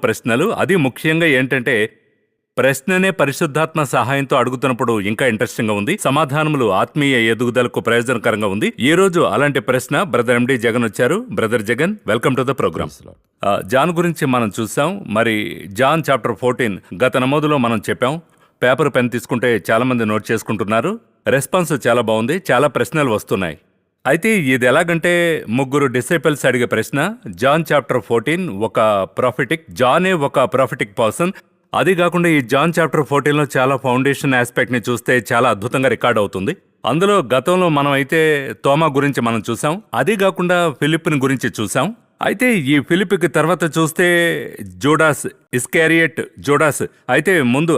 ప్రశ్నలు, అది ముఖ్యంగా ఏంటంటే ప్రశ్ననే పరిశుద్ధాత్మ సహాయంతో అడుగుతున్నప్పుడు ఇంకా ఇంట్రెస్టింగ్ గా ఉంది. సమాధానములు ఆత్మీయ ఎదుగుదలకు ప్రయోజనకరంగా ఉంది. ఈ రోజు అలాంటి ప్రశ్న బ్రదర్ ఎండి జగన్ వచ్చారు. Brother Jagan, welcome to the program. John గురించి మనం చూసాం. మరి జాన్ చాప్టర్ 14 గత నమోదులో మనం చెప్పాం. పేపర్ పెన్ తీసుకుంటే చాలా మంది నోట్ చేసుకుంటున్నారు. రెస్పాన్స్ చాలా బాగుంది. చాలా ప్రశ్నలు వస్తున్నాయి. అయితే ఇది ఎలాగంటే ముగ్గురు డిసైపుల్స్ అడిగే ప్రశ్న. జాన్ చాప్టర్ 14 ఒక ప్రాఫిటిక్, జానే ఒక ప్రాఫిటిక్ పర్సన్. అది కాకుండా ఈ జాన్ చాప్టర్ 14లో చాలా ఫౌండేషన్ ఆస్పెక్ట్ ని చూస్తే చాలా అద్భుతంగా రికార్డ్ అవుతుంది. అందులో గతంలో మనం అయితే తోమా గురించి మనం చూసాం. అది కాకుండా ఫిలిప్ని గురించి చూసాం. అయితే ఈ ఫిలిప్కి తర్వాత చూస్తే జూడాస్ ఇస్కారియట్ జూడాస్. అయితే ముందు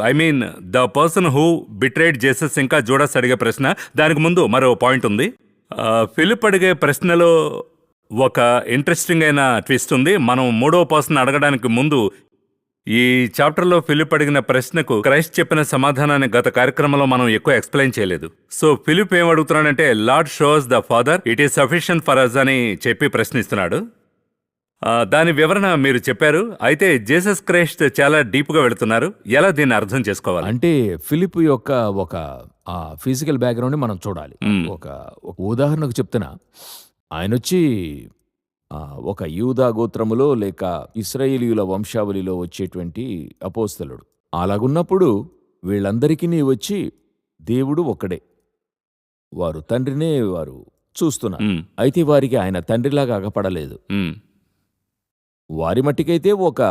the person who betrayed Jesus ఇంకా జూడాస్ అడిగే ప్రశ్న. దానికి ముందు మరో పాయింట్ ఉంది. ఫిలిప్ అడిగే ప్రశ్నలో ఒక ఇంట్రెస్టింగ్ అయిన ట్విస్ట్ ఉంది. మనం మూడో పర్సన్ అడగడానికి ముందు ఈ చాప్టర్లో ఫిలిప్ అడిగిన ప్రశ్నకు క్రైస్ట్ చెప్పిన సమాధానాన్ని గత కార్యక్రమంలో మనం ఎక్కువ ఎక్స్ప్లెయిన్ చేయలేదు. సో ఫిలిప్ ఏం అడుగుతున్నాడంటే, Lord shows the father, it is sufficient for us అని చెప్పి ప్రశ్నిస్తున్నాడు. దాని వివరణ మీరు చెప్పారు. అయితే జీసస్ క్రైస్ట్ చాలా డీప్గా వెళుతున్నారు. ఎలా దీన్ని అర్థం చేసుకోవాలి? అంటే ఫిలిప్ యొక్క ఒక ఫిజికల్ బ్యాక్గ్రౌండ్ మనం చూడాలి. ఒక ఉదాహరణకు చెప్తున్నా, ఆయన వచ్చి ఒక యూదా గోత్రములో లేక ఇశ్రాయేలీయుల వంశావళిలో వచ్చేటువంటి అపోస్తలుడు. అలాగున్నప్పుడు వీళ్ళందరికీ వచ్చి దేవుడు ఒక్కడే, వారు తండ్రినే వారు చూస్తున్నారు. అయితే వారికి ఆయన తండ్రిలాగా అగపడలేదు. వారి మట్టికైతే ఒక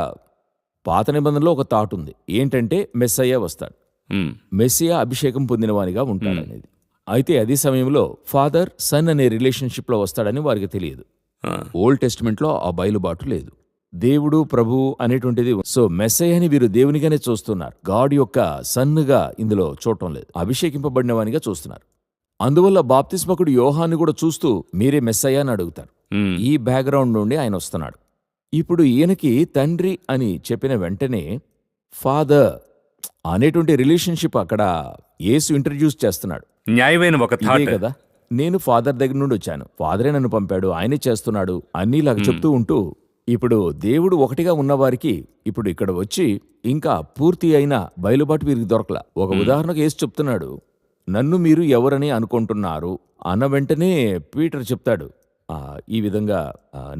పాత నిబంధనలో ఒక థాట్ ఉంది. ఏంటంటే మెస్సయ్య వస్తాడు, మెస్సియా అభిషేకం పొందినవానిగా ఉంటాడనేది. అయితే అదే సమయంలో ఫాదర్ సన్ అనే రిలేషన్షిప్లో వస్తాడని వారికి తెలియదు. ఓల్డ్ టెస్టిమెంట్లో ఆ బయలుబాటు లేదు. దేవుడు ప్రభువు అనేటువంటిది. సో మెస్సయ్యని వీరు దేవునిగానే చూస్తున్నారు. గాడ్ యొక్క సన్నుగా ఇందులో చూడటం లేదు, అభిషేకింపబడిన వానిగా చూస్తున్నారు. అందువల్ల బాప్తిస్మకుడు యోహాన్ని కూడా చూస్తూ మీరే మెస్సయ్య అని అడుగుతారు. ఈ బ్యాక్గ్రౌండ్ నుండి ఆయన వస్తున్నాడు. ఇప్పుడు ఈయనకి తండ్రి అని చెప్పిన వెంటనే ఫాదర్ అనేటువంటి రిలేషన్షిప్ అక్కడ యేసు ఇంట్రడ్యూస్ చేస్తున్నాడు. న్యాయమైన ఒక థాట్ కదా, నేను ఫాదర్ దగ్గర నుండి వచ్చాను, ఫాదరే నన్ను పంపాడు, ఆయనే చేస్తున్నాడు అన్నీలాగా చెప్తూ ఉంటూ, ఇప్పుడు దేవుడు ఒకటిగా ఉన్నవారికి ఇప్పుడు ఇక్కడ వచ్చి ఇంకా పూర్తి అయిన బయలుబాటు వీరికి దొరకలా. ఒక ఉదాహరణకు యేసు చెప్తున్నాడు, నన్ను మీరు ఎవరని అనుకుంటున్నారు అన్న వెంటనే పీటర్ చెప్తాడు, ఈ విధంగా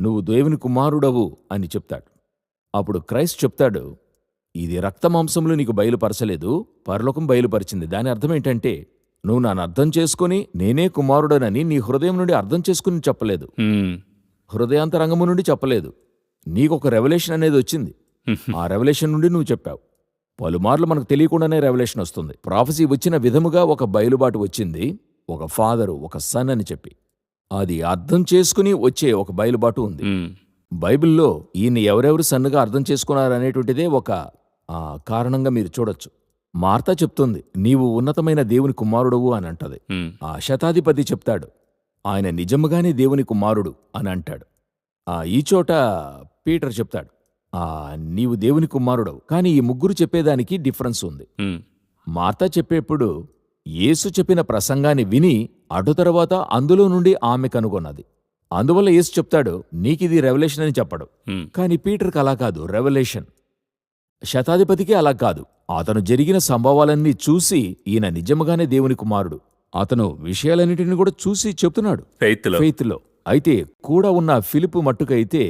నువ్వు దేవుని కుమారుడవు అని చెప్తాడు. అప్పుడు క్రైస్ట్ చెప్తాడు, ఇది రక్తమాంసములు నీకు బయలుపరచలేదు, పరలోకం బయలుపరిచింది. దాని అర్థం ఏంటంటే, నువ్వు నన్ను అర్థం చేసుకుని నేనే కుమారుడనని నీ హృదయం నుండి అర్థం చేసుకుని చెప్పలేదు, హృదయాంతరంగము నుండి చెప్పలేదు. నీకొక రెవల్యూషన్ అనేది వచ్చింది. ఆ రెవల్యూషన్ నుండి నువ్వు చెప్పావు. పలుమార్లు మనకు తెలియకుండానే రెవల్యూషన్ వస్తుంది. ప్రాఫెసీ వచ్చిన విధముగా ఒక బయలుబాటు వచ్చింది, ఒక ఫాదరు ఒక సన్ అని చెప్పి. అది అర్థం చేసుకుని వచ్చే ఒక బయలుబాటు ఉంది. బైబిల్లో ఈయన ఎవరెవరు సన్నుగా అర్థం చేసుకున్నారనేటువంటిదే ఒక కారణంగా మీరు చూడొచ్చు. మార్తా చెప్తుంది, నీవు ఉన్నతమైన దేవుని కుమారుడవు అని అంటది. ఆ శతాధిపతి చెప్తాడు, ఆయన నిజముగానే దేవుని కుమారుడు అని అంటాడు. ఈ చోట పీటర్ చెప్తాడు, నీవు దేవుని కుమారుడవు. కానీ ఈ ముగ్గురు చెప్పేదానికి డిఫరెన్స్ ఉంది. మార్తా చెప్పేప్పుడు యేసు చెప్పిన ప్రసంగాన్ని విని అటు తర్వాత అందులో నుండి ఆమె కనుగొన్నది. అందువల్ల యేసు చెప్తాడు, నీకిది రెవల్యూషన్ అని చెప్పడు. కానీ పీటర్కి అలా కాదు, రెవల్యూషన్. శతాధిపతికి అలా కాదు. అతను జరిగిన సంభవాలన్నీ చూసి ఈయన నిజముగానే దేవుని కుమారుడు, అతను విషయాలన్నిటిని కూడా చూసి చెప్తున్నాడు ఫెయిత్లో. అయితే కూడా ఉన్న ఫిలిప్ మట్టుకైతే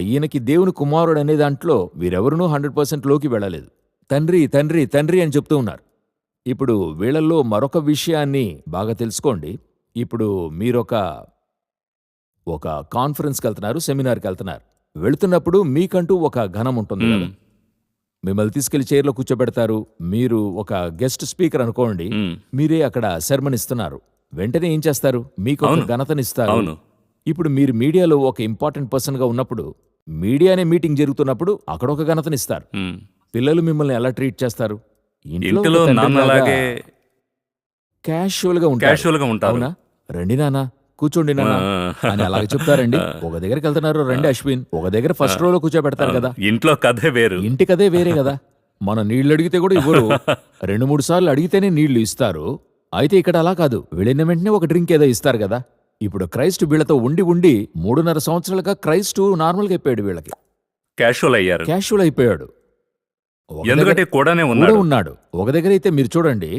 ఈయనకి దేవుని కుమారుడు అనే దాంట్లో వీరెవరూ 100% లోకి వెళ్ళలేదు. తండ్రి తండ్రి తండ్రి అని చెప్తూ ఉన్నారు. ఇప్పుడు వీళ్ళల్లో మరొక విషయాన్ని బాగా తెలుసుకోండి. ఇప్పుడు మీరొక కాన్ఫరెన్స్కి వెళ్తున్నారు, సెమినార్కి వెళ్తున్నారు. వెళుతున్నప్పుడు మీకంటూ ఒక ఘనం ఉంటుంది కదా. మిమ్మల్ని తీసుకెళ్లి చైర్లో కూర్చోబెడతారు. మీరు ఒక గెస్ట్ స్పీకర్ అనుకోండి, మీరే అక్కడ సెర్మన్ ఇస్తున్నారు. వెంటనే ఏం చేస్తారు, మీకు ఒక ఘనతనిస్తారు. ఇప్పుడు మీరు మీడియాలో ఒక ఇంపార్టెంట్ పర్సన్ గా ఉన్నప్పుడు, మీడియానే మీటింగ్ జరుగుతున్నప్పుడు అక్కడ ఒక ఘనతనిస్తారు. పిల్లలు మిమ్మల్ని ఎలా ట్రీట్ చేస్తారు? ఇంట్లో క్యాషువల్ గా ఉంటారు. రండి నాన్న, కూర్చోండి నాన్న అని అలాగే చెప్తారండి. ఒక దగ్గరికి వెళ్తున్నారు, రండి అశ్విన్, ఒక దగ్గర ఫస్ట్ రోలో కూర్చోబెడతారు కదా. ఇంట్లో కథే వేరు, ఇంటి కథే వేరే కదా. మన నీళ్లు అడిగితే కూడా ఇవ్వరు, 2-3 సార్లు అడిగితేనే నీళ్లు ఇస్తారు. అయితే ఇక్కడ అలా కాదు, వెళ్ళిన వెంటనే ఒక డ్రింక్ ఏదో ఇస్తారు కదా. ఇప్పుడు క్రైస్ట్ వీళ్లతో ఉండి 3.5 సంవత్సరాలుగా క్రైస్ట్ నార్మల్గా అయిపోయాడు వీళ్ళకి. క్యాషువల్ అయ్యారు. క్యాషువల్ అయిపోయాడు. ఒక ఎందుకంటే దగ్గర కూడానే కూడా ఉన్నాడు. ఉన్నాడు. ఒక దగ్గర అయితే మీరు చూడండి,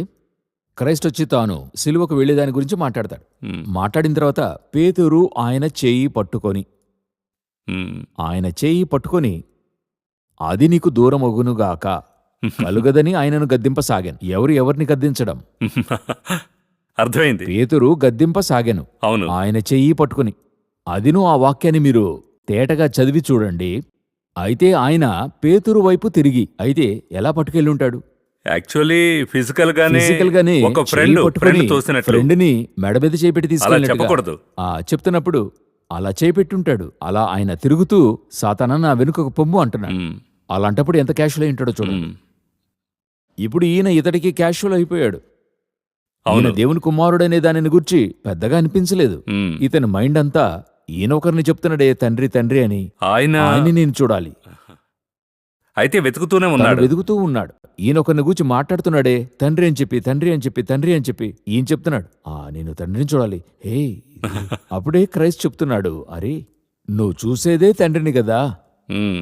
క్రైస్ట్ వచ్చి తాను సిలువకు వెళ్లే దాని గురించి మాట్లాడతాడు. ఉమ్, మాట్లాడిన తర్వాత పేతురు ఆయన చేయి పట్టుకొని అది నీకు దూరమగునుగాక కలుగదని ఆయనను గద్దింపసాగాను. ఎవరిని గద్దించడం? అర్థమైంది. పేతురు గద్దింపసాగాను అవును. ఆయన చెయ్యి పట్టుకుని. అదిను ఆ వాక్యాన్ని మీరు తేటగా చదివి చూడండి. అయితే ఆయన పేతురు వైపు తిరిగి అయితే ఎలా పట్టుకెళ్ళుంటాడు? యాక్చువల్లీ ఫిజికల్ గానే ఒక చెయ్యి పట్టుకొని తోసినట్లు. ఫ్రెండ్ని మెడ మీద చేపెట్టి అలా తీసుకెళ్ళినట్టుగా చెప్పకూడదు. చెప్తున్నప్పుడు అలా చేపెట్టుంటాడు. అలా ఆయన తిరుగుతూ సాతానా నా వెనుకకు పొమ్ము అంటున్నాడు. ఉమ్, అలాంటప్పుడు ఎంత క్యాషువల్ అయి ఉంటాడో చూడండి. ఉమ్, ఇప్పుడు ఈయన ఇతడికి క్యాషువల్ అయిపోయాడు. అవును. ఈయన దేవుని కుమారుడనే దానిని గురించి పెద్దగా అనిపించలేదు. ఉమ్. ఇతని మైండ్ అంతా ఈయన ఒకరిని చెప్తున్నాడే తండ్రి తండ్రి అని, ఆయన్ని నేను చూడాలి. అయితే వెతుకుతూనే తాను ఉన్నాడు. వెతుకుతూ ఉన్నాడు. ఈయన ఒకరిని గురించి మాట్లాడుతున్నాడే తండ్రి అని చెప్పి తండ్రి అని చెప్పి తండ్రి అని చెప్పి ఈయన చెప్తున్నాడు నేను తండ్రిని చూడాలి. హే అప్పుడే క్రైస్ట్ చెప్తున్నాడు, అరే నువ్వు చూసేదే తండ్రిని కదా. ఉమ్,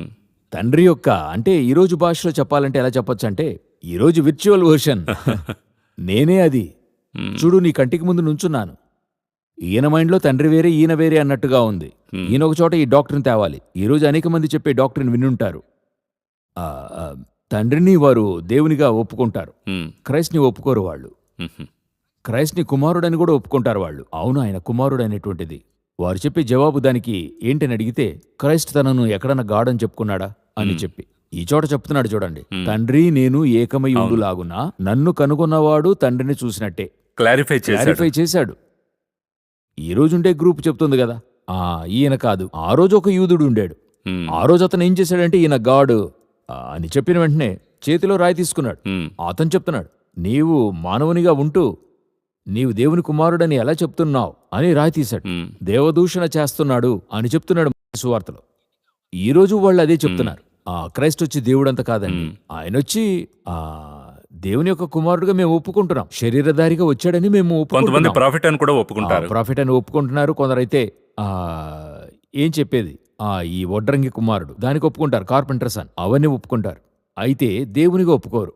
తండ్రి యొక్క అంటే ఈరోజు భాషలో చెప్పాలంటే ఎలా చెప్పొచ్చు అంటే ఈరోజు విర్చువల్ వర్షన్ నేనే అది. చూడు నీ కంటికి ముందు నుంచున్నాను. ఈయన మైండ్లో తండ్రి వేరే ఈయన వేరే అన్నట్టుగా ఉంది. ఈయన ఒక చోట ఈ డాక్టర్ని తేవాలి. ఈరోజు అనేక మంది చెప్పే డాక్టర్ని వినుంటారు. తండ్రిని వారు దేవునిగా ఒప్పుకుంటారు, ఉమ్, క్రైస్ట్ని ఒప్పుకోరు వాళ్ళు. ఉమ్, క్రైస్ట్ని కుమారుడని కూడా ఒప్పుకుంటారు వాళ్ళు. అవును ఆయన కుమారుడు అనేటువంటిది. వారు చెప్పే జవాబు దానికి ఏంటని అడిగితే క్రైస్ట్ తనను ఎక్కడన్నా గాడని చెప్పుకున్నాడా అని చెప్పి ఈ చోట చెప్తున్నాడు చూడండి. తండ్రి నేను ఏకమై ఉండులాగునా నన్ను కనుగొన్నవాడు తండ్రిని చూసినట్టే క్లారిఫై చేశాడు. ఈ రోజుండే గ్రూప్ చెప్తుంది కదా, ఈయన కాదు. ఆ రోజు ఒక యూదుడు ఉండాడు. ఉమ్, ఆ రోజు అతను ఏం చేశాడంటే ఈయన గాడు అని చెప్పిన వెంటనే చేతిలో రాయి తీసుకున్నాడు. ఉమ్, అతను చెప్తున్నాడు, నీవు మానవునిగా ఉంటూ నీవు దేవుని కుమారుడని ఎలా చెప్తున్నావు అని రాయి తీశాడు. ఉమ్, దేవదూషణ చేస్తున్నాడు అని చెప్తున్నాడు సువార్తలో. ఈ రోజు వాళ్ళు అదే చెప్తున్నారు. క్రైస్ట్ వచ్చి దేవుడంత కాదండి, ఆయన వచ్చి దేవుని యొక్క కుమారుడుగా మేము ఒప్పుకుంటున్నాం, శరీరధారిగా వచ్చాడని మేము కొంతమంది ఒప్పుకుంటున్నాం. ప్రాఫిట్ అని కూడా ఒప్పుకుంటారు. ప్రాఫిట్ అని ఒప్పుకుంటున్నారు. కొందరైతే ఏం చెప్పేది ఈ వడ్రంగి కుమారుడు దానికి ఒప్పుకుంటారు, కార్పెంటర్ సన్ అవన్నీ ఒప్పుకుంటారు. అయితే దేవునిగా ఒప్పుకోరు.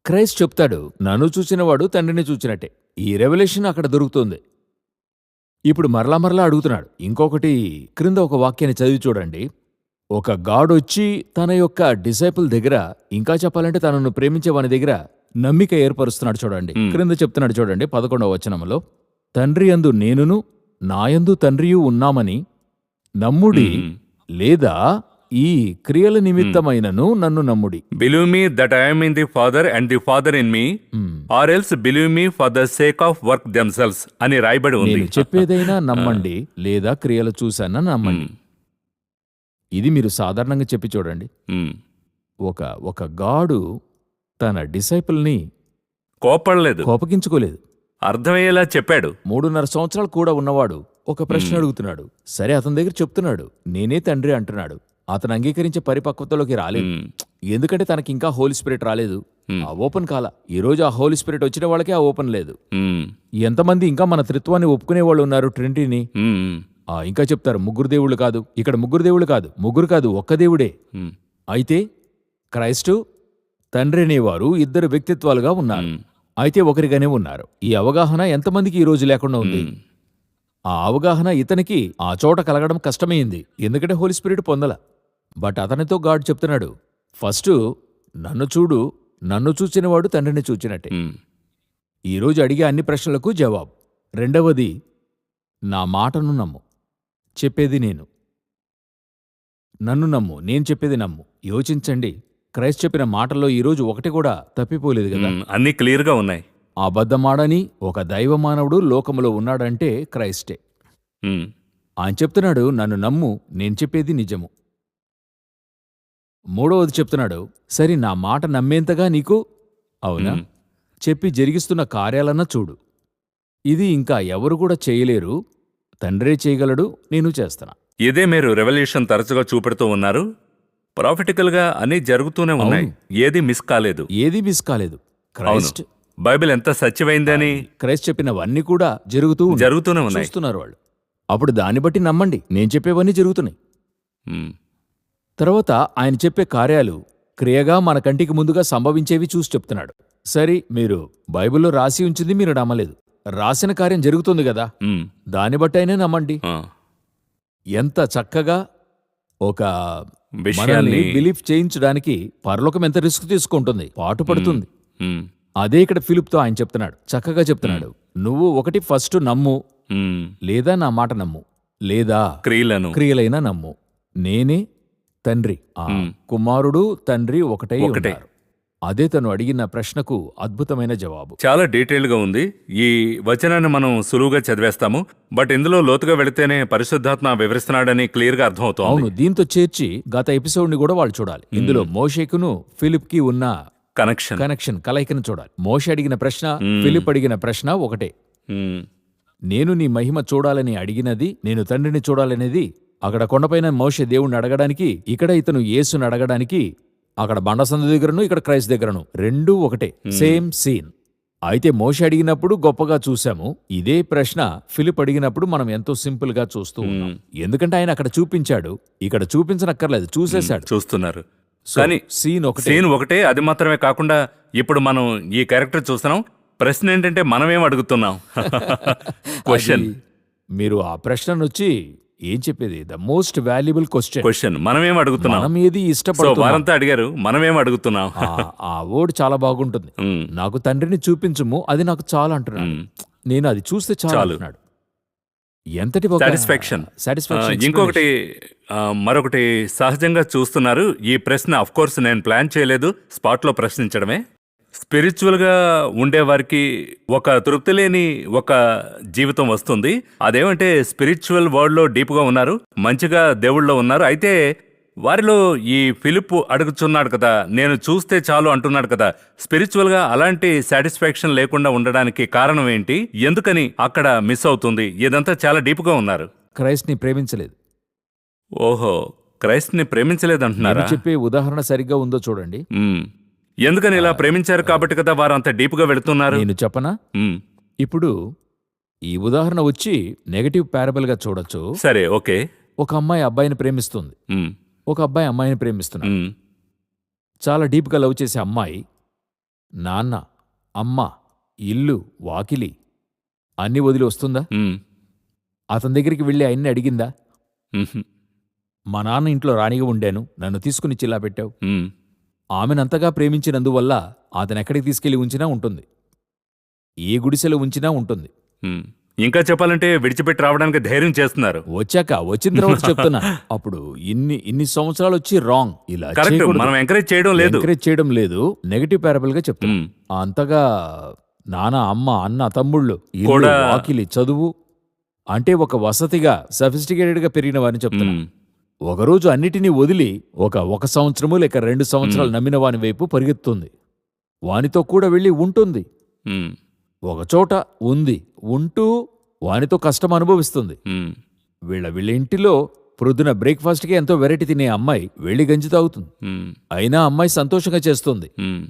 క్రైస్ట్ చెప్తాడు, నన్ను చూసినవాడు తండ్రిని చూచినట్టే. ఈ రెవల్యూషన్ అక్కడ దొరుకుతుంది. ఇప్పుడు మరలా అడుగుతున్నాడు. ఇంకొకటి క్రింద ఒక వాక్యాన్ని చదివి చూడండి. ఒక గాడొచ్చి తన యొక్క డిసైపుల్ దగ్గర, ఇంకా చెప్పాలంటే తనను ప్రేమించే వాని దగ్గర నమ్మిక ఏర్పరుస్తున్నాడు చూడండి. క్రింద చెప్తున్నాడు చూడండి 11వ వచనంలో, తండ్రి యందు నేనును నాయందు తండ్రియు ఉన్నామని నమ్ముడి, లేదా ఈ క్రియల నిమిత్తమైనను నన్ను నమ్ముడి. Believe me that I am in the father and the father in me, or else believe me for the sake of work themselves అని రాయబడి ఉంది. నేను చెప్పేదైనా నమ్మండి, లేదా క్రియలు చూశానా నమ్మండి. ఇది మీరు సాధారణంగా చెప్పి చూడండి. ఉమ్, ఒక గాడు తన డిసైపుల్ని కోపడలేదు, కోపగించుకోలేదు. అర్థమయ్యేలా చెప్పాడు. 3.5 సంవత్సరాలు కూడా ఉన్నవాడు ఒక ప్రశ్న అడుగుతున్నాడు. సరే అతని దగ్గర చెప్తున్నాడు, నేనే తండ్రి అంటున్నాడు. అతను అంగీకరించే పరిపక్వతలోకి రాలేదు. ఎందుకంటే తనకి ఇంకా హోలీ స్పిరిట్ రాలేదు. ఆ ఓపెన్ కాల. ఈ రోజు ఆ హోలీ స్పిరిట్ వచ్చిన వాళ్ళకి ఆ ఓపెన్ లేదు. ఎంతమంది ఇంకా మన త్రిత్వాన్ని ఒప్పుకునే వాళ్ళు ఉన్నారు, ట్రినిటీని. ఇంకా చెప్తారు ముగ్గురు దేవుళ్ళు కాదు, ఇక్కడ ముగ్గురు దేవుళ్ళు కాదు, ముగ్గురు కాదు, ఒక్క దేవుడే. అయితే క్రైస్టు తండ్రి అనేవారు ఇద్దరు వ్యక్తిత్వాలుగా ఉన్నారు. అయితే ఒకరిగానే ఉన్నారు. ఈ అవగాహన ఎంతమందికి ఈ రోజు లేకుండా ఉంది? ఆ అవగాహన ఇతనికి ఆ చోట కలగడం కష్టమైంది, ఎందుకంటే హోలీ స్పిరిట్ పొందల. బట్ అతనితో గాడ్ చెప్తున్నాడు, ఫస్ట్ నన్ను చూడు, నన్ను చూచినవాడు తండ్రిని చూచినట్టే. ఈరోజు అడిగే అన్ని ప్రశ్నలకు జవాబు. రెండవది, నా మాటను నమ్ము, చెప్పేది నేను. నన్ను నమ్ము, నేను చెప్పేది నమ్ము. యోచించండి, క్రైస్ట్ చెప్పిన మాటల్లో ఈరోజు ఒకటి కూడా తప్పిపోలేదు కదా. అన్ని క్లియర్గా ఉన్నాయి. అబద్ధమాడని ఒక దైవ మానవుడు లోకములో ఉన్నాడంటే క్రైస్టే. ఆయన చెప్తున్నాడు, నన్ను నమ్ము, నేను చెప్పేది నిజము. మూడవది చెప్తున్నాడు, సరి నా మాట నమ్మేంతగా నీకు అవునా, చెప్పి జరిగిస్తున్న కార్యాలన్నా చూడు. ఇది ఇంకా ఎవరు కూడా చేయలేరు, తండ్రే చేయగలడు, నేను చేస్తున్నా. ఇదే మీరు రెవల్యూషన్ తరచుగా చూపెడుతూ ఉన్నారు. ప్రాఫిటికల్ గా అన్ని జరుగుతూనే ఉన్నాయి, ఏది మిస్ కాలేదు. ఏది మిస్ కాలేదు. క్రైస్ట్ బైబిల్ ఎంత సత్యమైందని క్రైస్ట్ చెప్పినవన్నీ కూడా జరుగుతూనే ఉన్నాయి, చూస్తున్నారు వాళ్ళు. అప్పుడు దాన్ని బట్టి నమ్మండి, నేను చెప్పేవన్నీ జరుగుతున్నాయి. తర్వాత ఆయన చెప్పే కార్యాలు క్రియగా మన కంటికి ముందుగా సంభవించేవి చూసి చెప్తున్నాడు. సరే, మీరు బైబిల్లో రాసి ఉంచింది మీరు నమ్మలేదు, రాసిన కార్యం జరుగుతుంది కదా, ఉమ్, దాన్ని బట్టైనా నమ్మండి. ఆ, ఎంత చక్కగా ఒక విషయాన్ని బిలీఫ్ చేయించడానికి పరలోకం ఎంత రిస్క్ తీసుకుంటుంది, పాటు పడుతుంది. ఉమ్, అదే ఇక్కడ ఫిలిప్తో ఆయన చెప్తున్నాడు, చక్కగా చెప్తున్నాడు. నువ్వు ఒకటి ఫస్ట్ నమ్ము, ఉమ్, లేదా నా మాట నమ్ము, లేదా క్రియలను క్రియలైనా నమ్ము. నేనే తండ్రి, కుమారుడు తండ్రి ఒకటై ఒకటే. ఉన్నారు. అదే తను అడిగిన ప్రశ్నకు అద్భుతమైన జవాబు. చాలా డీటెయిల్ గా ఉంది. ఈ వచనాన్ని మనం సులువుగా చదివేస్తాము, బట్ ఇందులో లోతుగా వెళితేనే పరిశుద్ధాత్మ వివరిస్తున్నాడని క్లియర్ గా అర్థమవుతోంది. అవును, దీంతో చేర్చి గత ఎపిసోడ్ ని కూడా వాళ్ళు చూడాలి. ఇందులో మోషేకును ఫిలిప్ కి ఉన్న కనెక్షన్. కలయికను చూడాలి. మోషే అడిగిన ప్రశ్న, ఫిలిప్ అడిగిన ప్రశ్న ఒకటే. ఉమ్, నేను నీ మహిమ చూడాలని అడిగినది, నేను తండ్రిని చూడాలనేది అక్కడ కొండపైన మోషే దేవుణ్ణి అడగడానికి, ఇక్కడ ఇతను యేసుని అడగడానికి, అక్కడ బండసందు దగ్గరను ఇక్కడ క్రైస్ట్ దగ్గరను రెండూ ఒకటే, సేమ్ సీన్. అయితే మోషే అడిగినప్పుడు గొప్పగా చూశాము, ఇదే ప్రశ్న ఫిలిప్ అడిగినప్పుడు మనం ఎంతో సింపుల్ గా చూస్తూ ఉన్నాం. ఎందుకంటే ఆయన అక్కడ చూపించాడు, ఇక్కడ చూపించనక్కర్లేదు, చూసేశాడు. చూస్తున్నారు. So, కానీ సీన్ ఒకటే. సీన్ ఒకటే. అది మాత్రమే కాకుండా ఇప్పుడు మనం ఈ క్యారెక్టర్ చూస్తున్నాం. ప్రశ్న ఏంటంటే మనమేం అడుగుతున్నాం? క్వశ్చన్. అది మీరు ఆ ప్రశ్నను వచ్చి ఏం చెప్పేది, ద మోస్ట్ వాల్యుబుల్ క్వశ్చన్ మనమేం అడుగుతున్నాం? మనం ఏది సో ఇష్టపడుతున్నాం. వారంతా అడిగారు, మనమేం అడుగుతున్నాం? ఆ వర్డ్ చాలా బాగుంటుంది. ఉమ్, నాకు తండ్రిని చూపించుము, అది నాకు చాలు అంటున్నాడు. నేను అది చూస్తే చాలు అంటున్నాడు. ఎంతటి సాటిస్ఫాక్షన్. సాటిస్ఫాక్షన్. ఇంకొకటి మరొకటి సహజంగా చూస్తున్నారు. ఈ ప్రశ్న అఫ్ కోర్స్ నేను ప్లాన్ చేయలేదు, స్పాట్లో ప్రశ్నించడమే. స్పిరిచువల్ గా ఉండేవారికి ఒక తృప్తి లేని ఒక జీవితం వస్తుంది. అదేమంటే స్పిరిచువల్ వరల్డ్ లో డీప్ గా ఉన్నారు, మంచిగా దేవుళ్ళలో ఉన్నారు. అయితే వారిలో ఈ ఫిలిప్ అడుగుతున్నాడు కదా, నేను చూస్తే చాలు అంటున్నాడు కదా, స్పిరిచువల్ గా అలాంటి సాటిస్ఫాక్షన్ లేకుండా ఉండడానికి కారణం ఏంటి? ఎందుకని అక్కడ మిస్ అవుతుంది? ఇదంతా చాలా డీప్ గా ఉన్నారు. క్రైస్ట్ ని ప్రేమించలేదు. ఓహో, క్రైస్ట్ ని ప్రేమించలేదంటున్నారా? నేను చెప్పే ఉదాహరణ సరిగ్గా ఉందో చూడండి. మ్మ్. ఎందుకని ఇలా ప్రేమించారు కాబట్టి కదా వారు అంత డీప్ గా వెళుతున్నారు. నేను చెప్పనా? మ్మ్. ఇప్పుడు ఈ ఉదాహరణ వచ్చి నెగటివ్ పారబుల్ గా చూడొచ్చు. సరే, ఓకే. ఒక అమ్మాయి అబ్బాయిని ప్రేమిస్తుంది, మ్మ్. ఒక అబ్బాయి అమ్మాయిని ప్రేమిస్తున్నాడు. మ్మ్. చాలా డీప్గా లవ్ చేసే అమ్మాయి నాన్న, అమ్మ, ఇల్లు, వాకిలి అన్నీ వదిలి వస్తుందా? మ్మ్. అతని దగ్గరికి వెళ్ళి ఆయన్ని అడిగిందా? మ్మ్. మా నాన్న ఇంట్లో రాణిగా ఉండాను, నన్ను తీసుకుని చిల్లా పెట్టావు. మ్మ్. ఆమెనంతగా ప్రేమించినందువల్ల అతను ఎక్కడికి తీసుకెళ్లి ఉంచినా ఉంటుంది, ఏ గుడిసెలో ఉంచినా ఉంటుంది. మ్మ్. ఇంకా చెప్పాలంటే విడిచిపెట్టి రావడానికి ధైర్యం చేస్తున్నారు. వచ్చిన తర్వాత చెప్తున్నా. అప్పుడు ఇన్ని సంవత్సరాలు వచ్చి రాంగ్, ఇలా కరెక్ట్. చేయకూడదు. మనం ఎంకరేజ్ చేయడం లేదు. ఎంకరేజ్ చేయడం లేదు, నెగటివ్ పారబుల్ గా చెప్తున్నా. మ్మ్. అంతగా నాన్న, అమ్మ, అన్న, తమ్ముళ్ళు, ఇల్లు, కూడా- వాకిలి, చదువు అంటే ఒక వసతిగా సఫిస్టికేటెడ్ గా పెరిగిన వారిని చెప్తున్నా. మ్మ్. ఒకరోజు అన్నిటినీ వదిలి ఒక సంవత్సరము లేక 2 సంవత్సరాలు నమ్మిన వాని వైపు పరిగెత్తుంది, వానితో కూడా వెళ్ళి ఉంటుంది, మ్మ్. ఒకచోట ఉంది, ఉంటూ వానితో కష్టం అనుభవిస్తుంది. మ్మ్. వీళ్ళ ఇంటిలో ప్రొద్దున బ్రేక్ఫాస్ట్కి ఎంతో వెరైటీ తినే అమ్మాయి వెళ్ళి గంజి తాగుతుంది. మ్మ్. అయినా అమ్మాయి సంతోషంగా చేస్తుంది. మ్మ్.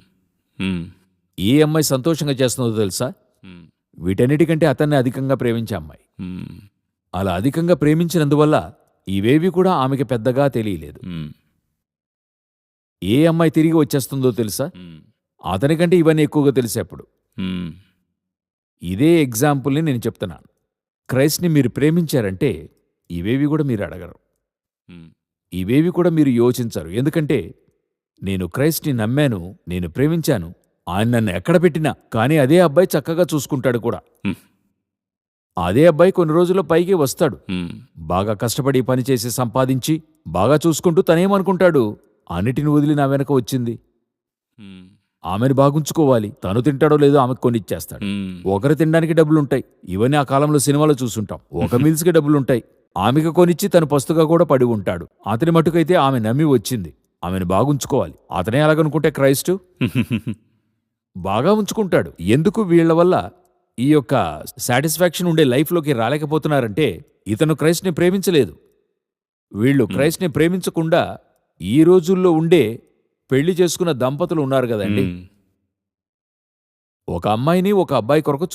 మ్మ్. ఏ అమ్మాయి సంతోషంగా చేస్తుందో తెలుసా? మ్మ్. వీటన్నిటికంటే అతన్ని అధికంగా ప్రేమించే అమ్మాయి. మ్మ్. అలా అధికంగా ప్రేమించినందువల్ల ఇవేవి కూడా ఆమెకి పెద్దగా తెలియలేదు. మ్మ్. ఏ అమ్మాయి తిరిగి వచ్చేస్తుందో తెలుసా? మ్మ్. అతనికంటే ఇవన్నీ ఎక్కువగా తెలిసేప్పుడు. మ్మ్. ఇదే ఎగ్జాంపుల్ని నేను చెప్తున్నాను. క్రైస్ట్ని మీరు ప్రేమించారంటే ఇవేవి కూడా మీరు అడగరు, మ్మ్. ఇవేవి కూడా మీరు యోచించరు. ఎందుకంటే నేను క్రైస్ట్ని నమ్మాను, నేను ప్రేమించాను, ఆయన నన్ను ఎక్కడ పెట్టినా కానీ అదే అబ్బాయి చక్కగా చూసుకుంటాడు కూడా. మ్మ్. అదే అబ్బాయి కొన్ని రోజుల్లో పైకి వస్తాడు, మ్మ్. బాగా కష్టపడి పనిచేసి సంపాదించి బాగా చూసుకుంటూ తనేమనుకుంటాడు, అన్నిటిని వదిలి నా వెనక వచ్చింది, మ్మ్. ఆమెను బాగుంచుకోవాలి, తను తింటాడో లేదో ఆమెకు కొనిచ్చేస్తాడు. మ్మ్. ఒకరు తినడానికి డబ్బులుంటాయి, ఇవన్నీ ఆ కాలంలో సినిమాలో చూసుంటాం. ఒక మీల్స్కి డబ్బులుంటాయి, ఆమెకు కొనిచ్చి తను పస్తుగా కూడా పడి ఉంటాడు. అతని మటుకైతే ఆమె నమ్మి వచ్చింది, ఆమెను బాగుంచుకోవాలి. అతనే అలాగనుకుంటే క్రైస్టు బాగా ఉంచుకుంటాడు. ఎందుకు వీళ్ల వల్ల ఈ యొక్క సాటిస్ఫాక్షన్ ఉండే లైఫ్లోకి రాలేకపోతున్నారంటే ఇతను క్రైస్ట్ని ప్రేమించలేదు. వీళ్ళు క్రైస్ట్ని ప్రేమించకుండా ఈ రోజుల్లో ఉండే పెళ్లి చేసుకున్న దంపతులు ఉన్నారు కదండి. మ్మ్. ఒక అమ్మాయిని ఒక అబ్బాయి కొరకు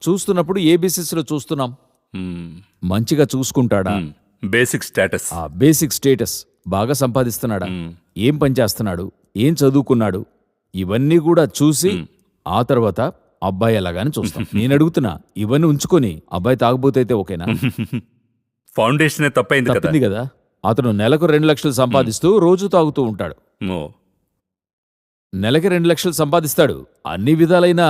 చూస్తున్నప్పుడు ఏ బేసిస్లో చూస్తున్నాం? మ్మ్. మంచిగా చూసుకుంటాడా, మ్మ్. Basic status. ఆ బేసిక్ స్టేటస్ బాగా సంపాదిస్తున్నాడా, మ్మ్. ఏం పని చేస్తున్నాడు, ఏం చదువుకున్నాడు, ఇవన్నీ కూడా చూసి ఆ తర్వాత అబ్బాయి ఎలాగాని చూస్తాం. నేను అడుగుతున్నా, ఇవన్నీ ఉంచుకొని అబ్బాయి తాగుబోతే అయితే ఓకేనా? ఫౌండేషనే తప్పైంది కదా. తప్పింది కదా. అతను నెలకు 2 లక్షలు సంపాదిస్తూ రోజు తాగుతూ ఉంటాడు. ఓ, నెలకి 2 లక్షలు సంపాదిస్తాడు. అన్ని విధాలైన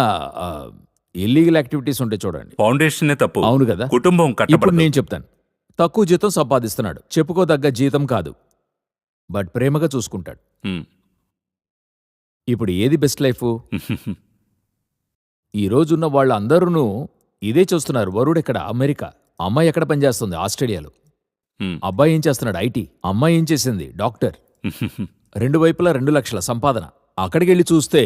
ఇల్లీగల్ యాక్టివిటీస్ ఉంటాయి చూడండి. ఫౌండేషనే తప్పు. అవును కదా. కుటుంబం ఇప్పుడు కట్టబడదు. నేను చెప్తాను, తక్కువ జీతం సంపాదిస్తున్నాడు, చెప్పుకోదగ్గ జీతం కాదు, బట్ ప్రేమగా చూసుకుంటాడు. మ్మ్. ఇప్పుడు ఏది బెస్ట్ లైఫ్? ఈ రోజున్న వాళ్ళందరూ ఇదే చూస్తున్నారు. వరుడెక్కడ? అమెరికా. అమ్మాయి ఎక్కడ పనిచేస్తుంది? ఆస్ట్రేలియాలో. మ్మ్. అబ్బాయి ఏం చేస్తున్నాడు? ఐటీ. అమ్మాయి ఏం చేసింది? డాక్టర్. రెండు వైపులా 2 లక్షల సంపాదన. అక్కడికెళ్ళి చూస్తే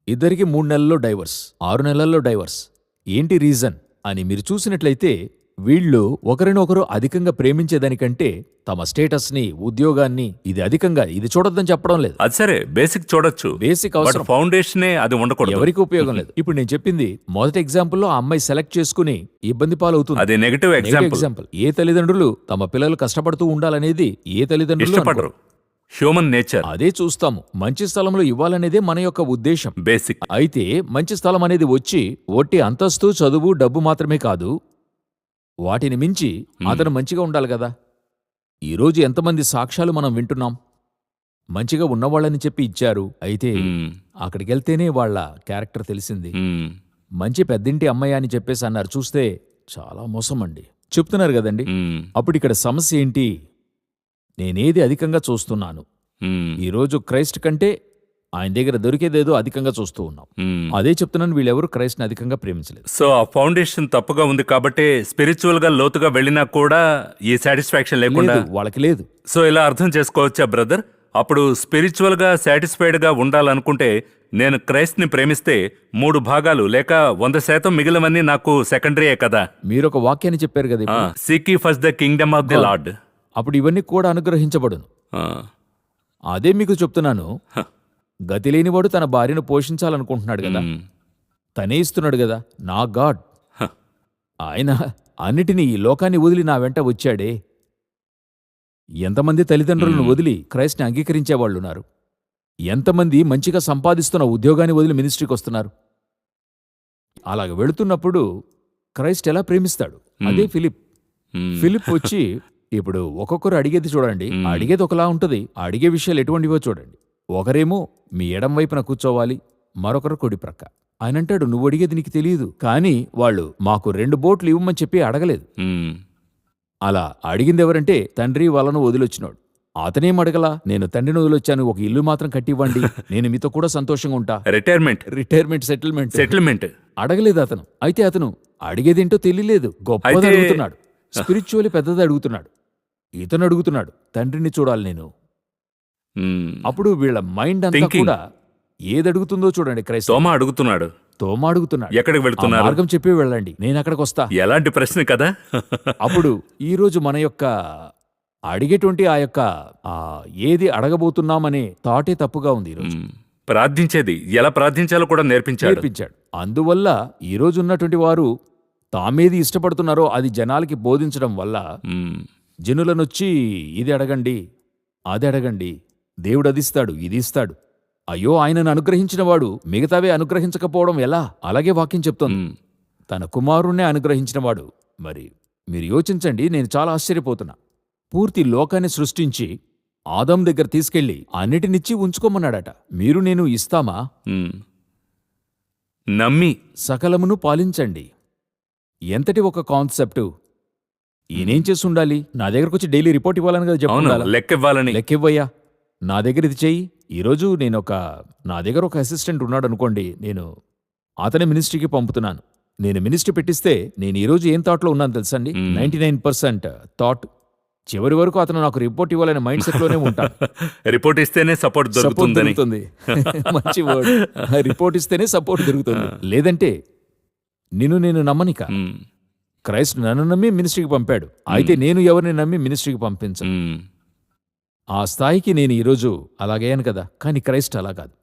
ఇద్దరికి 3 నెలల్లో డైవర్స్, 6 నెలల్లో డైవర్స్. ఏంటి రీజన్ అని మీరు చూసినట్లయితే, వీళ్ళు ఒకరినొకరు అధికంగా ప్రేమించేదానికంటే తమ స్టేటస్ని, ఉద్యోగాన్ని, ఇది చూడొద్దని చెప్పడం లేదు. అది సరే, బేసిక్ చూడొచ్చు. బేసిక్ బట్ అవసరం ఫౌండేషనే అది ఉండకూడదు. ఎవరికి ఉపయోగం లేదు. ఇప్పుడు నేను చెప్పింది మొదటి ఎగ్జాంపుల్లో ఆ అమ్మాయి సెలెక్ట్ చేసుకుని ఇబ్బంది పాలవుతుంది. అది నెగటివ్ నెగటివ్ ఎగ్జాంపుల్. ఎగ్జాంపుల్. ఏ తల్లిదండ్రులు తమ పిల్లలు కష్టపడుతూ ఉండాలనేది ఏ తల్లిదండ్రులు ఇష్టపడరు. హ్యూమన్ నేచర్ అదే చూస్తాము. మంచి స్థలంలో ఇవ్వాలనేదే మన యొక్క ఉద్దేశం. బేసిక్. అయితే మంచి స్థలం అనేది వచ్చి ఒట్టి అంతస్తు, చదువు, డబ్బు మాత్రమే కాదు, వాటిని మించి అతను మంచిగా ఉండాలి కదా. ఈరోజు ఎంతమంది సాక్ష్యాలు మనం వింటున్నాం. మంచిగా ఉన్నవాళ్ళని చెప్పి ఇచ్చారు, అయితే మ్మ్. అక్కడికెళ్తేనే వాళ్ళ క్యారెక్టర్ తెలిసింది. మ్మ్. మంచి పెద్దింటి అమ్మాయి అని చెప్పేసి అన్నారు. చూస్తే చాలా మోసం అండి. చెప్తున్నారు కదండి. మ్మ్. అప్పుడు ఇక్కడ సమస్య ఏంటి? నేనేది అధికంగా చూస్తున్నాను? మ్మ్. ఈరోజు క్రైస్ట్ కంటే ఆయన దగ్గర దొరికేదేదో అధికంగా చూస్తూ ఉన్నాం. మ్మ్. అదే చెప్తున్నాను, వీళ్ళెవరు క్రైస్ట్ని అధికంగా ప్రేమించలేదు. సో ఆ ఫౌండేషన్ తప్పుగా ఉంది కాబట్టి స్పిరిచువల్ గా లోతుగా వెళ్ళినా కూడా ఈ సాటిస్ఫాక్షన్ లేకుండా, లేదు, వాళ్ళకి లేదు. సో ఇలా అర్థం చేసుకోవచ్చా బ్రదర్? అప్పుడు స్పిరిచువల్ గా సాటిస్ఫైడ్ గా ఉండాలనుకుంటే నేను క్రైస్ట్ ని ప్రేమిస్తే 3 భాగాలు లేక 100% మిగిలినవన్నీ నాకు సెకండరీయే కదా. మీరు ఒక వాక్యాన్ని చెప్పారు కదా ఇప్పుడు. Seek ye first the Kingdom of the lord. అప్పుడు ఇవన్నీ కూడా అనుగ్రహించబడును. అదే మీకు చెప్తున్నాను. గతి లేనివాడు తన భార్యను పోషించాలనుకుంటున్నాడు కదా, తనే ఇస్తున్నాడు కదా. నా గాడ్, ఆయన అన్నిటినీ ఈ లోకాన్ని వదిలి నా వెంట వచ్చాడే. ఎంతమంది తల్లిదండ్రులను వదిలి క్రైస్ట్ని అంగీకరించేవాళ్ళున్నారు? ఎంతమంది మంచిగా సంపాదిస్తున్న ఉద్యోగాన్ని వదిలి మినిస్ట్రీకి వస్తున్నారు? అలాగ వెళుతున్నప్పుడు క్రైస్ట్ ఎలా ప్రేమిస్తాడు? అదే ఫిలిప్. ఫిలిప్ వచ్చి ఇప్పుడు ఒక్కొక్కరు అడిగేది చూడండి. అడిగేది ఒకలా ఉంటుంది, అడిగే విషయాలు ఎటువంటివో చూడండి. ఒకరేమో మీ ఎడం వైపున కూర్చోవాలి, మరొకరు కుడి ప్రక్క. ఆయన అంటాడు, నువ్వు అడిగేది నీకు తెలియదు. కానీ వాళ్ళు మాకు 2 బోట్లు ఇవ్వమని చెప్పి అడగలేదు. అలా అడిగింది ఎవరంటే తండ్రి వాళ్ళను వదిలొచ్చినాడు. అతనేం అడగలా, నేను తండ్రిని వదిలొచ్చాను, ఒక ఇల్లు మాత్రం కట్టివ్వండి, నేను మీతో కూడా సంతోషంగా ఉంటా, రిటైర్మెంట్ సెటిల్మెంట్ అడగలేదు అతను. అయితే అతను అడిగేదేంటో తెలియలేదు, గొప్పది అడుగుతున్నాడు, స్పిరిచువల్లీ పెద్దది అడుగుతున్నాడు. ఇతను అడుగుతున్నాడు, తండ్రిని చూడాలి నేను. అప్పుడు వీళ్ళ మైండ్ అంతా కూడా ఏది అడుగుతుందో చూడండి. తోమా అడుగుతున్నాడు, ఎక్కడికి వెళ్తున్నారు, మార్గం చెప్పి వెళ్ళండి, నేను అక్కడికి వస్తా. ఎలాంటి ప్రశ్న కదా. అప్పుడు ఈరోజు మన యొక్క అడిగేటువంటి ఆ యొక్క ఏది థాటే తప్పుగా ఉంది. ఈరోజు ప్రార్థించేది ఎలా ప్రార్థించాలో కూడా నేర్పించాడు. అందువల్ల ఈరోజు ఉన్నటువంటి వారు తామేది ఇష్టపడుతున్నారో అది జనాలకి బోధించడం వల్ల జనులనొచ్చి ఇది అడగండి, అది అడగండి, దేవుడు అదిస్తాడు, ఇది ఇస్తాడు. అయ్యో, ఆయనను అనుగ్రహించిన వాడు మిగతావే అనుగ్రహించకపోవడం ఎలా? అలాగే వాక్యం చెప్తోంది, తన కుమారుణ్ణే అనుగ్రహించినవాడు. మరి మీరు యోచించండి, నేను చాలా ఆశ్చర్యపోతున్నా. పూర్తి లోకాన్ని సృష్టించి ఆదాం దగ్గర తీసుకెళ్లి అన్నిటినిచ్చి ఉంచుకోమన్నాడట. మీరు నేను ఇస్తామా? నమ్మి సకలమును పాలించండి. ఎంతటి ఒక కాన్సెప్టు! ఈయనేం చేసి ఉండాలి? నా దగ్గరకు వచ్చి డైలీ రిపోర్ట్ ఇవ్వాలని కదా చెప్పాలి, లెక్కివ్వయ్యా, నా దగ్గర ఇది చెయ్యి. ఈరోజు నా దగ్గర ఒక అసిస్టెంట్ ఉన్నాడు అనుకోండి, నేను అతని మినిస్ట్రీకి పంపుతున్నాను. నేను మినిస్ట్రీ పెట్టిస్తే నేను ఈరోజు ఏం థాట్లో ఉన్నాను తెలుసండి? 99% థాట్. చివరి వరకు అతను నాకు రిపోర్ట్ ఇవ్వాలనే మైండ్ సెట్ లోనే ఉంటాను. రిపోర్ట్ ఇస్తేనే సపోర్ట్ దొరుకుతుంది. మంచి వర్డ్. రిపోర్ట్ ఇస్తేనే సపోర్ట్ దొరుకుతుంది. లేదంటే నేను నమ్మనిక. క్రైస్ట్ నన్ను నమ్మి మినిస్ట్రీకి పంపాడు, అయితే నేను ఎవరిని నమ్మి మినిస్ట్రీకి పంపించను. ఆ స్థాయికి నేను ఈరోజు అలాగయ్యాను కదా. కానీ క్రైస్ట్ అలా కాదు,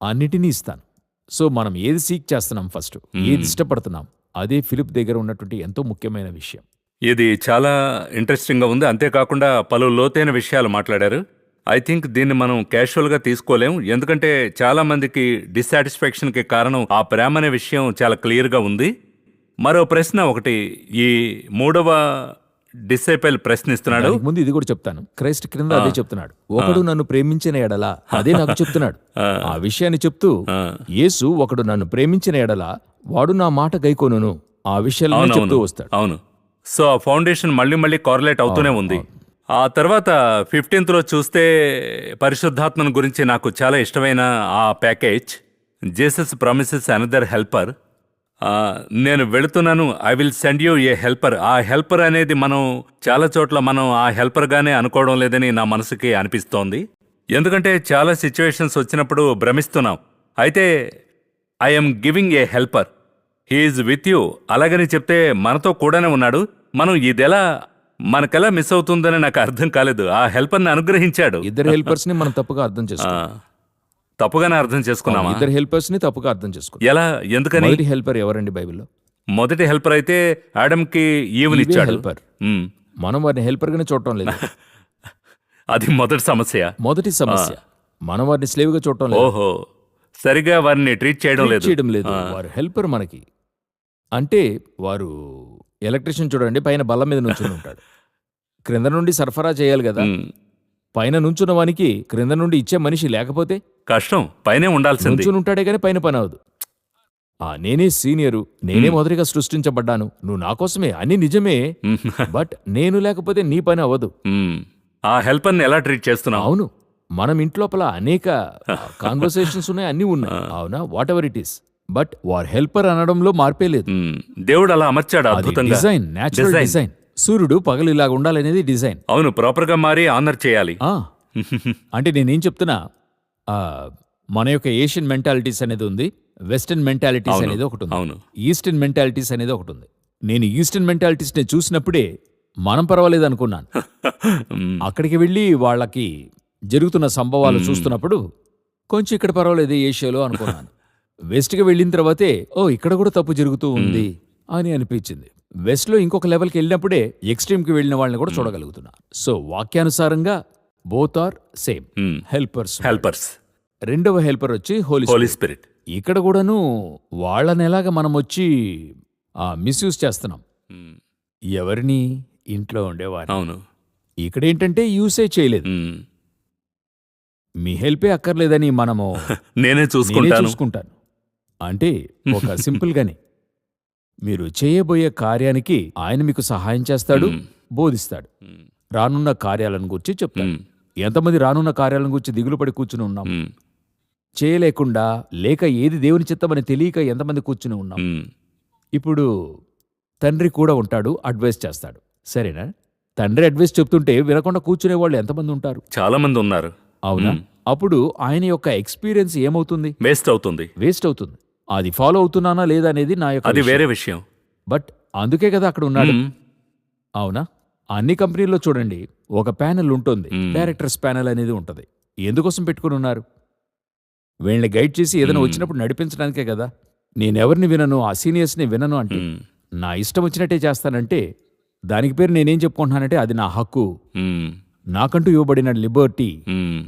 అన్నిటినీ ఇస్తాను. సో మనం ఏది సీక్ చేస్తున్నాం, ఫస్ట్ ఏది ఇష్టపడుతున్నాం, అదే ఫిలిప్ దగ్గర ఉన్నటువంటి ఎంతో ముఖ్యమైన విషయం. ఇది చాలా ఇంట్రెస్టింగ్గా ఉంది. అంతేకాకుండా పలు లోతైన విషయాలు మాట్లాడారు. ఐ థింక్ దీన్ని మనం క్యాషువల్గా తీసుకోలేం. ఎందుకంటే చాలా మందికి డిస్సాటిస్ఫాక్షన్కి కారణం ఆ ప్రేమ అనే విషయం చాలా క్లియర్గా ఉంది. మరో ప్రశ్న ఒకటి ఈ మూడవ డిసైపుల్ ప్రశ్నిస్తున్నాడు. దానికి ముందు ఇది కూడా చెప్తాను. క్రైస్ట్ క్రింద అదే చెప్తున్నాడు. ఒకడు నన్ను ప్రేమించిన ఎడల అదే నాకు చెప్తున్నాడు. ఆ విషయాన్ని చెప్తూ యేసు ఒకడు నన్ను ప్రేమించిన ఎడల వాడు నా మాట గైకొనును ఆ విషయాలను చెప్తూ వస్తాడు. అవును. సో ఆ ఫౌండేషన్ మళ్ళీ మళ్ళీ కారలేట్ అవుతూనే ఉంది. ఆ తర్వాత 15th లో చూస్తే పరిశుద్ధాత్మను గురించి నాకు చాలా ఇష్టమైన ఆ package Jesus promises another helper. నేను వెళుతున్నాను, I will send you A helper. ఆ హెల్పర్ అనేది మనం చాలా చోట్ల మనం ఆ హెల్పర్గానే అనుకోవడం లేదని నా మనసుకి అనిపిస్తోంది. ఎందుకంటే చాలా సిచ్యువేషన్స్ వచ్చినప్పుడు భ్రమిస్తున్నాం. అయితే I'm giving a helper, he's with you అలాగని చెప్తే మనతో కూడానే ఉన్నాడు. మనం ఇదెలా మనకెలా మిస్ అవుతుందని నాకు అర్థం కాలేదు. ఆ హెల్పర్ని అనుగ్రహించాడు. ఇద్దరు హెల్పర్స్ ని మనం తప్పుగా అర్థం చేసుకున్నాం. తప్పుగానే అర్థం చేసుకున్నామా? ఇద్దరు హెల్పర్స్ ని తప్పుగా అర్థం చేసుకున్నాం. ఎలా? ఎందుకని? మొదటి హెల్పర్ ఎవరండి బైబిల్లో? మొదటి హెల్పర్ అయితే ఆడమ్కి ఈవునిచ్చాడు. హెల్పర్. మనం వారిని హెల్పర్ గానే చూడటం లేదు. అది మొదటి సమస్య. మొదటి సమస్య మనం వారిని స్లేవ్ గా చూడటం లేదు. ఓహో, సరిగా వారిని ట్రీట్ చేయడం లేదు. వారు హెల్పర్ మనకి. అంటే వారు ఎలక్ట్రీషియన్ చూడండి, పైన బల్ల మీద నుంచుని ఉంటాడు. క్రింద నుండి సరఫరా చేయాలి కదా. పైన నుంచున్న వానికి క్రింద నుండి ఇచ్చే మనిషి లేకపోతే కష్టం. పైనే ఉండాల్సింది. నుంచుని ఉంటాడే గానీ పైన పని అవదు. నేనే సీనియరు, నేనే మొదటిగా సృష్టించబడ్డాను, నువ్వు నా కోసమే అని నిజమే. బట్ నేను లేకపోతే నీ పని అవ్వదు. ఆ హెల్పర్ని ఎలా ట్రీట్ చేస్తున్నావు? అవును, మనం ఇంట్లోపల అనేక కాన్వర్సేషన్స్ ఉన్నాయి, అన్నీ ఉన్నాయి. అవునా, what ever it is. But వారు హెల్పర్ అనడంలో మార్పే లేదు. దేవుడు అలా అమర్చాడు అద్భుతంగా. Design, natural design. సూర్యుడు పగలు ఇలాగ ఉండాలనేది డిజైన్. అవును, ప్రాపర్ గా మారి ఆనర్ చేయాలి. అంటే నేనేం చెప్తున్నా, మన యొక్క ఏషియన్ మెంటాలిటీస్ అనేది ఉంది, వెస్టర్న్ మెంటాలిటీస్ అనేది ఒకటి ఉంది, ఈస్టర్న్ మెంటాలిటీస్ అనేది ఒకటి ఉంది. నేను ఈస్టర్న్ మెంటాలిటీస్ ని చూసినప్పుడే మనం పర్వాలేదు అనుకున్నాను. అక్కడికి వెళ్ళి వాళ్ళకి జరుగుతున్న సంభవాలు చూస్తున్నప్పుడు కొంచెం ఇక్కడ పర్వాలేదు ఏషియాలో అనుకున్నాను. వెస్ట్కి వెళ్ళిన తర్వాతే ఇక్కడ కూడా తప్పు జరుగుతూ ఉంది అని అనిపించింది. వెస్ట్ లో ఇంకొక లెవెల్కి వెళ్ళినప్పుడే ఎక్స్ట్రీమ్ కి వెళ్ళిన వాళ్ళని కూడా చూడగలుగుతున్నా. సో వాక్యానుసారంగా బోత్ ఆర్ సేమ్ హెల్పర్స్. రెండవ హెల్పర్ వచ్చి హోలీ స్పిరిట్. ఇక్కడ కూడాను వాళ్ళని ఎలాగ మనం వచ్చి మిస్యూజ్ చేస్తున్నాం. ఎవరిని? ఇంట్లో ఉండేవారు. అవును. ఇక్కడేంటంటే యూసే చేయలేదు. మీ హెల్పే అక్కర్లేదని మనము నేనే చూసుకుంటాను అంటే ఒక సింపుల్ గానే మీరు చేయబోయే కార్యానికి ఆయన మీకు సహాయం చేస్తాడు, బోధిస్తాడు, రానున్న కార్యాలను గురించి చెప్తాడు. ఎంతమంది రానున్న కార్యాలను గురించి దిగులు పడి కూర్చుని ఉన్నాం, చేయలేకుండా లేక ఏది దేవుని చిత్తమని తెలియక ఎంతమంది కూర్చుని ఉన్నాం. ఇప్పుడు తండ్రి కూడా ఉంటాడు, అడ్వైస్ చేస్తాడు. సరేనా? తండ్రి అడ్వైస్ చెప్తుంటే వినకుండా కూర్చునే వాళ్ళు ఎంతమంది ఉంటారు? చాలా మంది ఉన్నారు. అవునా? అప్పుడు ఆయన యొక్క ఎక్స్పీరియన్స్ ఏమవుతుంది? వేస్ట్ అవుతుంది. అది ఫాలో అవుతున్నానా లేదా అనేది నా యొక్క అది వేరే విషయం. బట్ అందుకే కదా అక్కడ ఉన్నాడు. అవునా? అన్ని కంపెనీల్లో చూడండి, ఒక ప్యానెల్ ఉంటుంది, డైరెక్టర్స్ ప్యానెల్ అనేది ఉంటుంది. ఎందుకోసం పెట్టుకుని ఉన్నారు? వీళ్ళని గైడ్ చేసి ఏదైనా వచ్చినప్పుడు నడిపించడానికే కదా. నేనెవరిని వినను, ఆ సీనియర్స్ని వినను అంటే, నా ఇష్టం వచ్చినట్టే చేస్తానంటే దానికి పేరు నేనేం చెప్పుకుంటున్నానంటే అది నా హక్కు, నాకంటూ ఇవ్వబడిన లిబర్టీ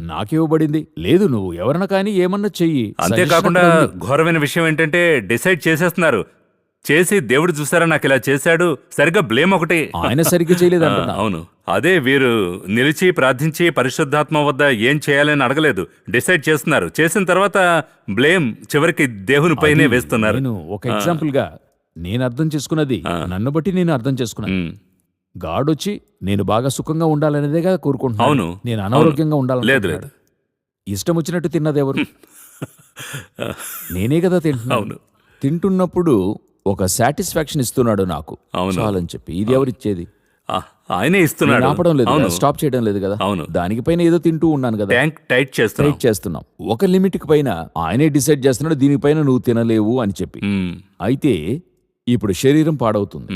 నాకు ఇవ్వబడింది. లేదు, నువ్వు ఎవరన్నా కానీ ఏమన్నా చెయ్యి. అంతేకాకుండా ఘోరమైన విషయం ఏంటంటే డిసైడ్ చేసేస్తున్నారు. చేసి దేవుడు చూసారా నాకు ఇలా చేశాడు, సరిగ్గా బ్లేమ్ ఒకటి ఆయన సరిగ్గా చేయలేదు. అవును, అదే వీరు నిలిచి ప్రార్థించి పరిశుద్ధాత్మ వద్ద ఏం చేయాలని అడగలేదు, డిసైడ్ చేస్తున్నారు. చేసిన తర్వాత బ్లేమ్ చివరికి దేవుని పైనే వేస్తున్నారు. నేను ఒక ఎగ్జాంపుల్ గా నేను అర్థం చేసుకున్నది, నన్ను బట్టి నేను అర్థం చేసుకున్నాను. గాడ్ వచ్చి నేను బాగా సుఖంగా ఉండాలనేదేగా కోరుకుంటున్నాను. అవును, నేను అనారోగ్యంగా ఉండాలని లేదు. ఇష్టం వచ్చినట్టు తిన్నదెవరు? నేనే కదా తింటున్నాను. తింటున్నప్పుడు ఒక సాటిస్ఫాక్షన్ ఇస్తున్నాడు నాకు, చాలని చెప్పి. ఇది ఎవరిచ్చేది? ఆయనే ఇస్తున్నాడు. ఆపడం లేదు, స్టాప్ చేయడం లేదు కదా. దానిపైన ఏదో తింటూ ఉన్నాను కదా. టైట్ చేస్తున్నాం. ఒక లిమిట్ కి పైన ఆయనే డిసైడ్ చేస్తున్నాడు, దీనిపైన నువ్వు తినలేవు అని చెప్పి. అయితే ఇప్పుడు శరీరం పాడవుతుంది.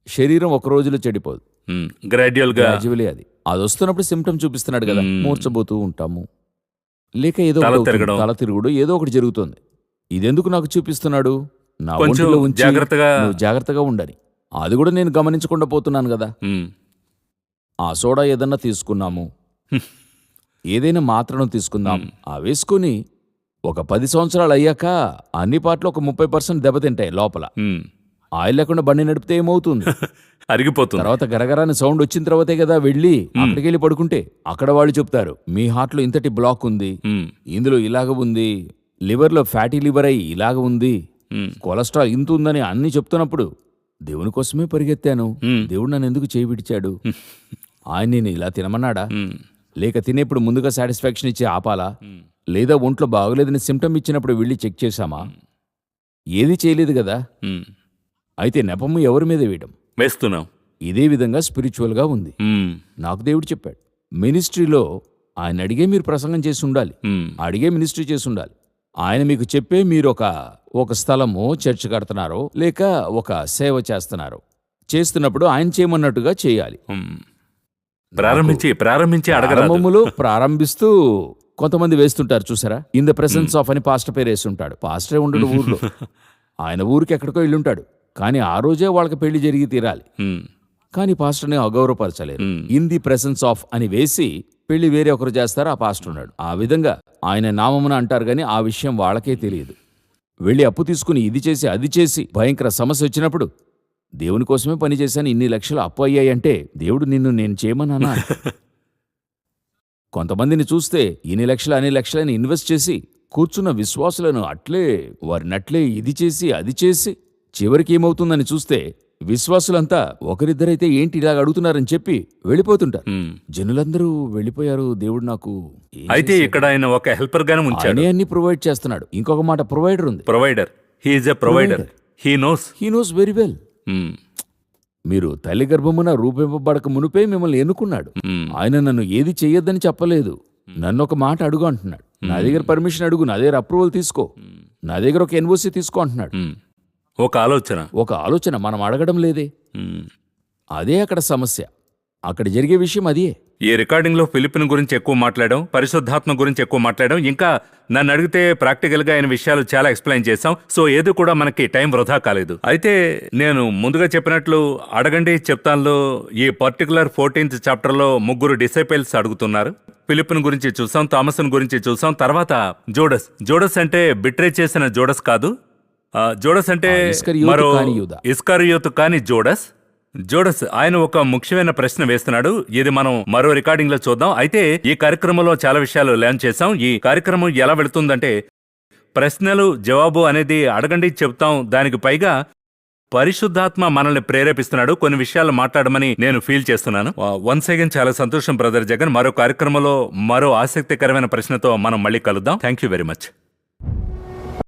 శరీరం ఒక రోజులో చెడిపోదు, గ్రాడ్యువల్లీ అది వస్తున్నప్పుడు సిమ్టమ్ చూపిస్తున్నాడు కదా. మూర్చబోతూ ఉంటాము, లేక ఏదో తల తిరుగుడు, ఏదో ఒకటి జరుగుతుంది. ఇదెందుకు నాకు చూపిస్తున్నాడు? నా ఒంటిలో ఉంచి జాగ్రత్తగా ఉండని. అది కూడా నేను గమనించకుండా పోతున్నాను కదా. మ్మ్. ఆ సోడా ఏదన్నా తీసుకున్నాము, ఏదైనా మాత్రను తీసుకుందాం, ఆ వేసుకుని ఒక 10 సంవత్సరాలు అయ్యాక అన్ని పాటలు ఒక 30% దెబ్బతింటాయి లోపల. మ్మ్. ఆయిల్ లేకుండా బండి నడిపితే ఏమవుతుంది? అరిగిపోతుంది. తర్వాత గరగరాని సౌండ్ వచ్చిన తర్వాతే కదా వెళ్ళి అక్కడికి వెళ్ళి పడుకుంటే అక్కడ వాళ్ళు చెప్తారు, మీ హార్ట్లో ఇంతటి బ్లాక్ ఉంది, మ్మ్. ఇందులో ఇలాగ ఉంది, లివర్లో ఫ్యాటీ లివర్ అయి ఇలాగ ఉంది, మ్మ్. కొలెస్ట్రాల్ ఇంత ఉందని అన్ని చెప్తున్నప్పుడు దేవుని కోసమే పరిగెత్తాను, దేవుడు నన్ను ఎందుకు చేయి విడిచాడు? ఆయన నేను ఇలా తినమన్నాడా? మ్మ్. లేక తినేప్పుడు ముందుగా సాటిస్ఫాక్షన్ ఇచ్చి ఆపాలా? లేదా ఒంట్లో బాగోలేదని సిమ్టమ్ ఇచ్చినప్పుడు వెళ్ళి చెక్ చేశామా? ఏది చేయలేదు కదా. మ్మ్. అయితే నెపము ఎవరి మీద వేయడం? వేస్తున్నాం. ఇదే విధంగా స్పిరిచువల్గా ఉంది. మ్మ్. నాకు దేవుడు చెప్పాడు, మినిస్ట్రీలో ఆయన అడిగే మీరు ప్రసంగం చేసి ఉండాలి, మ్మ్. అడిగే మినిస్ట్రీ చేసి ఉండాలి. ఆయన మీకు చెప్పే మీరు ఒక స్థలము చర్చ్ కడుతున్నారో లేక ఒక సేవ చేస్తున్నప్పుడు ఆయన చేయమన్నట్టుగా చేయాలి. మ్మ్. ప్రారంభించి అడగరాదు. ప్రారంభములో ప్రారంభిస్తూ కొంతమంది వేస్తుంటారు చూసారా, ఇన్ ద ప్రెసెన్స్ ఆఫ్ అని పాస్టర్ పేరు వేస్తుంటాడు. పాస్టరే ఉండడు ఊర్లో, ఆయన ఊరికి ఎక్కడికో వెళ్ళుంటాడు, కానీ ఆ రోజే వాళ్ళకి పెళ్లి జరిగి తీరాలి. మ్మ్. కానీ పాస్టర్ని అగౌరవపరచలేరు. మ్మ్. ఇన్ ది ప్రెసెన్స్ ఆఫ్ అని వేసి పెళ్లి వేరే ఒకరు చేస్తారు, ఆ పాస్టర్ ఉన్నాడు. ఆ విధంగా ఆయన నామమున అంటారు కానీ ఆ విషయం వాళ్ళకే తెలియదు. వెళ్ళి అప్పు తీసుకుని ఇది చేసి అది చేసి భయంకర సమస్య వచ్చినప్పుడు దేవుని కోసమే పనిచేశాను, ఇన్ని లక్షలు అప్పు అయ్యాయంటే దేవుడు నిన్ను నేను చేయమన్నానా? కొంతమందిని చూస్తే ఇన్ని లక్షలు అన్ని లక్షలని ఇన్వెస్ట్ చేసి కూర్చున్న విశ్వాసులను వారినట్లే ఇది చేసి అది చేసి చివరికి ఏమవుతుందని చూస్తే విశ్వాసులంతా ఒకరిద్దరైతే ఏంటి ఇలాగ అడుగుతున్నారని చెప్పి వెళ్ళిపోతుంటారు. మ్మ్. జనులందరూ వెళ్ళిపోయారు, దేవుడు నాకు అయితే ఇక్కడ ఆయన ఒక హెల్పర్ గానే ఉంచాడు. ఆయనే అన్ని ప్రొవైడ్ చేస్తున్నాడు. ఇంకొక మాట ప్రొవైడర్ ఉంది. Provider. He's a provider. He knows. He knows very well. మీరు తల్లి గర్భమున రూపింపబడక మునుపే మిమ్మల్ని ఎన్నుకున్నాడు. ఆయన నన్ను ఏది చెయ్యొద్దని చెప్పలేదు. నన్ను ఒక మాట అడుగు అంటున్నాడు. నా దగ్గర పర్మిషన్ అడుగు, నా దగ్గర అప్రూవల్ తీసుకో, నా దగ్గర ఒక ఎన్ఓసి తీసుకో అంటున్నాడు. ఒక ఆలోచన మనం అడగడం లేదే. అదే అక్కడ సమస్య. అక్కడ జరిగే విషయం అదే. ఈ రికార్డింగ్ లో ఫిలిప్పిన్ గురించి ఎక్కువ మాట్లాడాం, పరిశుద్ధాత్మ గురించి ఎక్కువ మాట్లాడాం. ఇంకా నన్ను అడిగితే ప్రాక్టికల్ గా ఆయన విషయాలు చాలా ఎక్స్ప్లెయిన్ చేశాం. సో ఏది కూడా మనకి టైం వృధా కాలేదు. అయితే నేను ముందుగా చెప్పినట్లు అడగండి చెప్తాన్లో ఈ పర్టికులర్ 14th చాప్టర్ లో 3 డిసైపుల్స్ అడుగుతున్నారు. ఫిలిప్పిన్ గురించి చూసాం, థామసన్ గురించి చూసాం, తర్వాత జోడస్ అంటే బిట్రే చేసిన జోడస్ కాదు. జోడస్ అంటే మరో ఇస్కరియోతు కాని జోడస్ ఆయన ఒక ముఖ్యమైన ప్రశ్న వేస్తున్నాడు. ఇది మనం మరో రికార్డింగ్ లో చూద్దాం. అయితే ఈ కార్యక్రమంలో చాలా విషయాలు లెర్న్ చేసాం. ఈ కార్యక్రమం ఎలా వెళుతుందంటే ప్రశ్నలు జవాబు అనేది అడగండి చెప్తాం, దానికి పైగా పరిశుద్ధాత్మ మనల్ని ప్రేరేపిస్తున్నాడు కొన్ని విషయాలు మాట్లాడమని నేను ఫీల్ చేస్తున్నాను. వన్స్ అగైన్ చాలా సంతోషం బ్రదర్ జగన్. మరో కార్యక్రమంలో మరో ఆసక్తికరమైన ప్రశ్నతో మనం మళ్ళీ కలుద్దాం. Thank you very much.